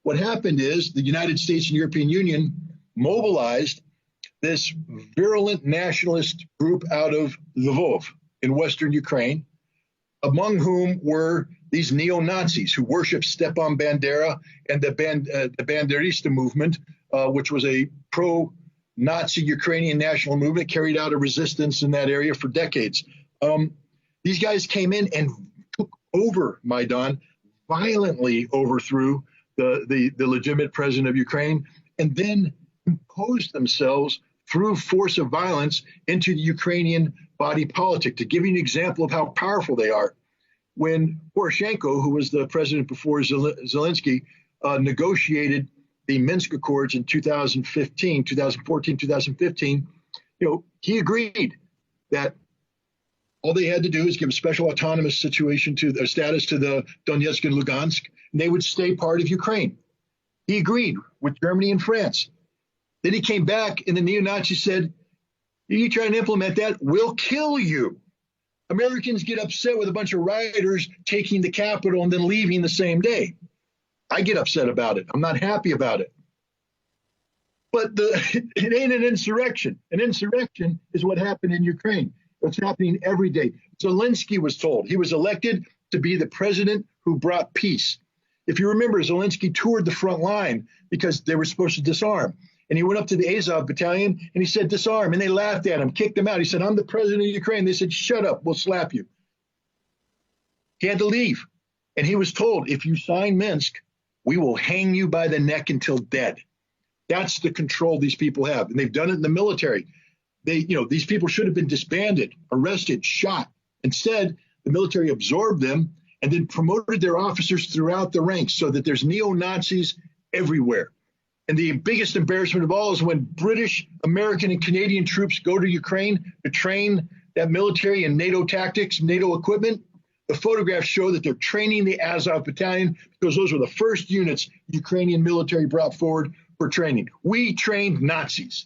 what happened is the United States and European Union mobilized this virulent nationalist group out of Lvov in Western Ukraine, among whom were these neo-Nazis who worshiped Stepan Bandera and the Banderista movement, which was a pro-Nazi Ukrainian national movement, carried out a resistance in that area for decades. These guys came in and took over Maidan, violently overthrew the legitimate president of Ukraine, and then imposed themselves through force of violence into the Ukrainian body politic. To give you an example of how powerful they are, when Poroshenko, who was the president before Zelensky, negotiated the Minsk Accords in 2014, 2015, he agreed that all they had to do is give a special autonomous situation to their status to the Donetsk and Lugansk, and they would stay part of Ukraine. He agreed with Germany and France. Then he came back, and the neo-Nazis said, you try and implement that, we'll kill you. Americans get upset with a bunch of rioters taking the capital and then leaving the same day. I get upset about it. I'm not happy about it. But it ain't an insurrection. An insurrection is what happened in Ukraine. What's happening every day. Zelensky was told he was elected to be the president who brought peace. If you remember, Zelensky toured the front line because they were supposed to disarm. And he went up to the Azov battalion and he said, disarm. And they laughed at him, kicked him out. He said, I'm the president of Ukraine. They said, shut up, we'll slap you. He had to leave. And he was told, if you sign Minsk, we will hang you by the neck until dead. That's the control these people have. And they've done it in the military. These people should have been disbanded, arrested, shot. Instead, the military absorbed them and then promoted their officers throughout the ranks so that there's neo-Nazis everywhere. And the biggest embarrassment of all is when British, American, and Canadian troops go to Ukraine to train that military and NATO tactics, NATO equipment. The photographs show that they're training the Azov battalion because those were the first units Ukrainian military brought forward for training. We trained Nazis.